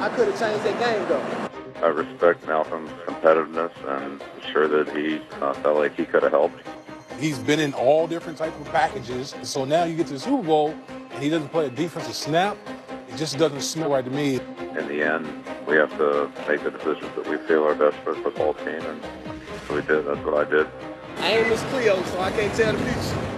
I could have changed that game, though. I respect Malcolm's competitiveness and sure that he felt like he could have helped. He's been in all different types of packages, so now you get to the Super Bowl and he doesn't play a defensive snap. It just doesn't smell right to me. In the end, we have to make the decisions that we feel are best for the football team, and so we did. That's what I did. I ain't Miss Cleo, so I can't tell the future.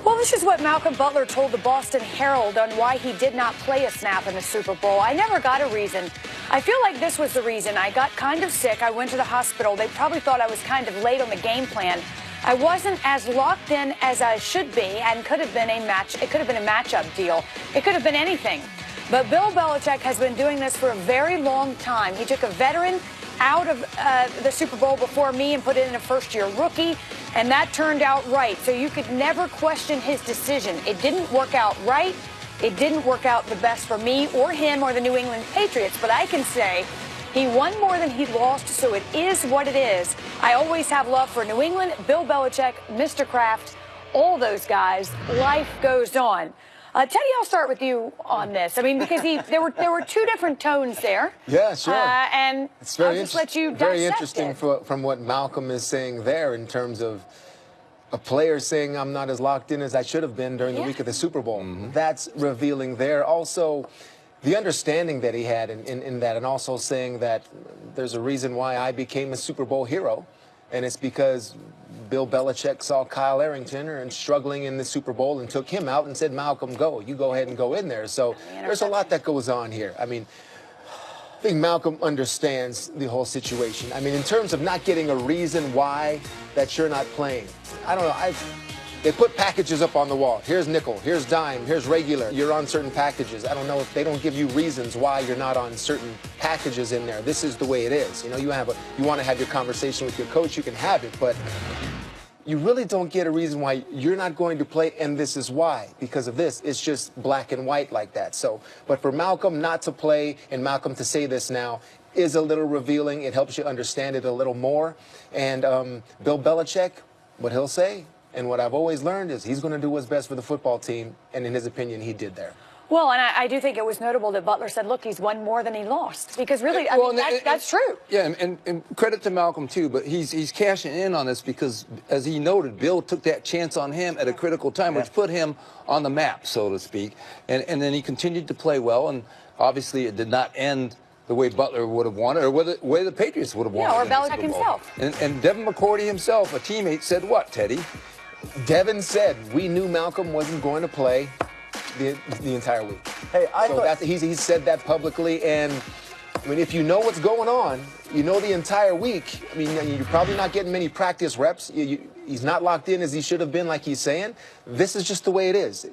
Well, this is what Malcolm Butler told the Boston Herald on why he did not play a snap in the Super Bowl. I never got a reason. I feel like this was the reason. I got kind of sick. I went to the hospital. They probably thought I was kind of late on the game plan. I wasn't as locked in as I should be, and could have been a match. It could have been a matchup deal. It could have been anything. But Bill Belichick has been doing this for a very long time. He took a veteran out of the Super Bowl before me and put in a first-year rookie, and that turned out right. So you could never question his decision. It didn't work out right. It didn't work out the best for me or him or the New England Patriots, but I can say he won more than he lost, so it is what it is. I always have love for New England, Bill Belichick, Mr. Kraft, all those guys. Life goes on. Teddy, I'll start with you on this. I mean, because there were two different tones there. Yeah, sure. And it's very I'll just let you very dissect interesting it. from what Malcolm is saying there in terms of a player saying I'm not as locked in as I should have been during the week of the Super Bowl. Mm-hmm. That's revealing there. Also, the understanding that he had in that, and also saying that there's a reason why I became a Super Bowl hero, and it's because Bill Belichick saw Kyle Arrington and struggling in the Super Bowl and took him out and said, Malcolm, go. You go ahead and go in there. So there's a lot that goes on here. I mean, I think Malcolm understands the whole situation. I mean, in terms of not getting a reason why that you're not playing, I don't know. They put packages up on the wall. Here's nickel, here's dime, here's regular. You're on certain packages. I don't know if they don't give you reasons why you're not on certain packages in there. This is the way it is. You know, you want to have your conversation with your coach, you can have it, but you really don't get a reason why you're not going to play, and this is why. Because of this, it's just black and white like that. So, but for Malcolm not to play and Malcolm to say this now is a little revealing. It helps you understand it a little more. And Bill Belichick, what he'll say, and what I've always learned is he's going to do what's best for the football team, and in his opinion, he did there. Well, and I do think it was notable that Butler said, look, he's won more than he lost. Because really, I mean, that's true. Yeah, and credit to Malcolm, too. But he's cashing in on this because, as he noted, Bill took that chance on him at a critical time, which put him on the map, so to speak. And then he continued to play well. And obviously, it did not end the way Butler would have wanted, or the way the Patriots would have wanted. Yeah, or Belichick himself. And Devin McCourty himself, a teammate, said what, Teddy? Devin said, we knew Malcolm wasn't going to play the entire week. Hey, he said that publicly, and I mean, if you know what's going on, you know the entire week. I mean, you're probably not getting many practice reps. He's not locked in as he should have been, like he's saying. This is just the way it is.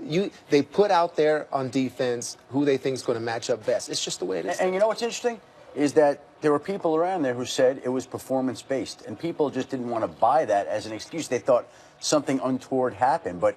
They put out there on defense who they think is going to match up best. It's just the way it is. And you know what's interesting is that there were people around there who said it was performance-based, and people just didn't want to buy that as an excuse. They thought something untoward happened. But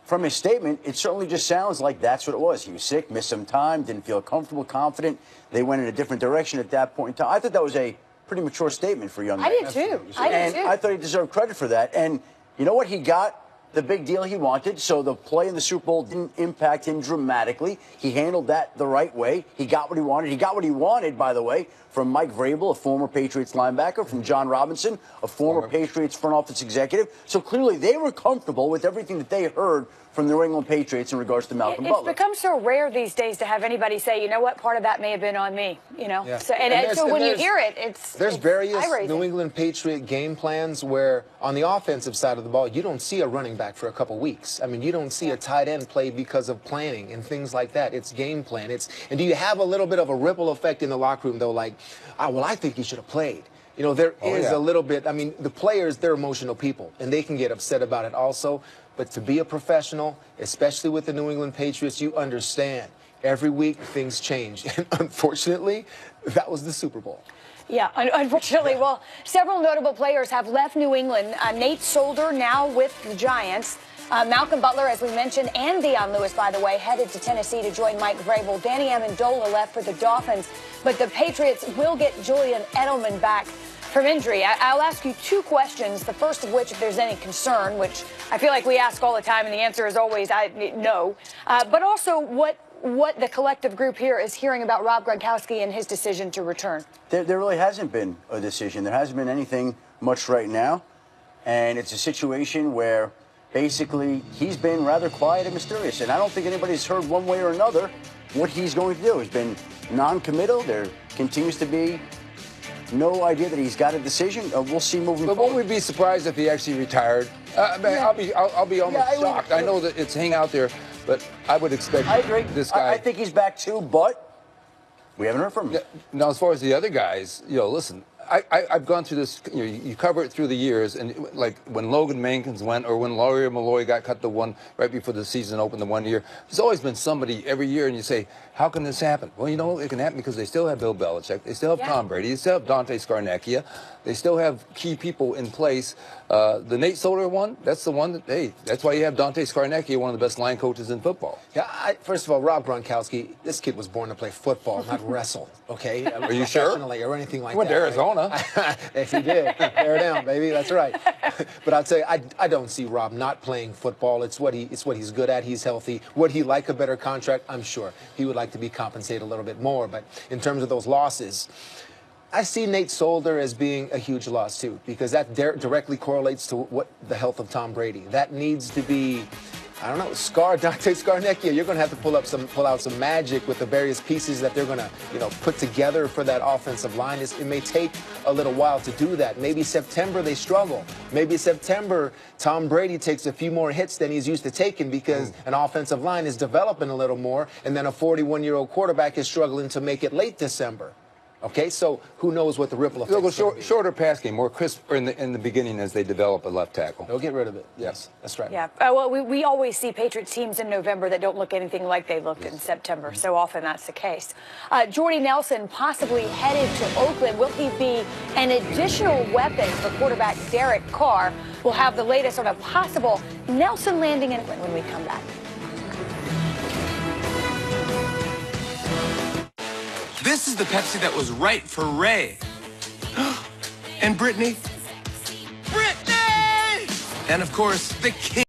from his statement, it certainly just sounds like that's what it was. He was sick, missed some time, didn't feel comfortable, confident. They went in a different direction at that point in time. I thought that was a pretty mature statement for a young man. I did, too. And I thought he deserved credit for that. And you know what? He got the big deal he wanted, so the play in the Super Bowl didn't impact him dramatically. He handled that the right way. He got what he wanted. He got what he wanted, by the way, from Mike Vrabel, a former Patriots linebacker, from John Robinson, a former Patriots front office executive. So clearly they were comfortable with everything that they heard from the New England Patriots in regards to Malcolm Butler. It's become so rare these days to have anybody say, you know what, part of that may have been on me, you know. Yeah. So when you hear it, there's various New England Patriot game plans where on the offensive side of the ball, you don't see a running back for a couple weeks. I mean, you don't see a tight end play because of planning and things like that. It's game plan. And do you have a little bit of a ripple effect in the locker room, though, like, well, I think he should have played. You know, there is a little bit. I mean, the players, they're emotional people, and they can get upset about it also. But to be a professional, especially with the New England Patriots, you understand every week things change. And unfortunately, that was the Super Bowl. Yeah, unfortunately. Well, several notable players have left New England. Nate Solder now with the Giants. Malcolm Butler, as we mentioned, and Deion Lewis, by the way, headed to Tennessee to join Mike Vrabel. Danny Amendola left for the Dolphins. But the Patriots will get Julian Edelman back from injury. I'll ask you two questions, the first of which, if there's any concern, which I feel like we ask all the time, and the answer is always no. But also, what what the collective group here is hearing about Rob Gronkowski and his decision to return. There really hasn't been a decision. There hasn't been anything much right now. And it's a situation where basically he's been rather quiet and mysterious. And I don't think anybody's heard one way or another what he's going to do. He's been non-committal. There continues to be no idea that he's got a decision. We'll see moving forward. But won't we be surprised if he actually retired? I'll be almost shocked. I know that it's hanging out there, but I would expect I agree. This guy. I think he's back too, but we haven't heard from him. Now, as far as the other guys, listen, I've gone through this. You cover it through the years, and like when Logan Mankins went, or when Laurie Malloy got cut the one right before the season opened the 1 year. There's always been somebody every year, and you say, how can this happen? Well, it can happen because they still have Bill Belichick, they still have Tom Brady, they still have Dante Scarnecchia, they still have key people in place. The Nate Solder one, that's the one that, hey, that's why you have Dante Scarnecchia, one of the best line coaches in football. Yeah, first of all, Rob Gronkowski, this kid was born to play football, not wrestle, okay? Are you sure? Professionally or anything like He went that. to Arizona. Right? If he did, bear down, baby, that's right. But I'll tell you, I don't see Rob not playing football. It's what he's good at. He's healthy. Would he like a better contract? I'm sure. He would like to be compensated a little bit more. But in terms of those losses, I see Nate Solder as being a huge loss, too, because that directly correlates to the health of Tom Brady. That needs to be, I don't know, Dante Scarnecchia. You're going to have to pull out some magic with the various pieces that they're going to, put together for that offensive line. It may take a little while to do that. Maybe September they struggle. Maybe September Tom Brady takes a few more hits than he's used to taking because an offensive line is developing a little more, and then a 41-year-old quarterback is struggling to make it late December. Okay, so who knows what the ripple effect is? Shorter pass game, more crisp in the beginning as they develop a left tackle. They'll get rid of it. Yes, that's right. Yeah. Well, we always see Patriots teams in November that don't look anything like they looked in September. So often that's the case. Jordy Nelson possibly headed to Oakland. Will he be an additional weapon for quarterback Derek Carr? We'll have the latest on a possible Nelson landing in Oakland when we come back. This is the Pepsi that was right for Ray. And Brittany. Brittany! And of course, the king.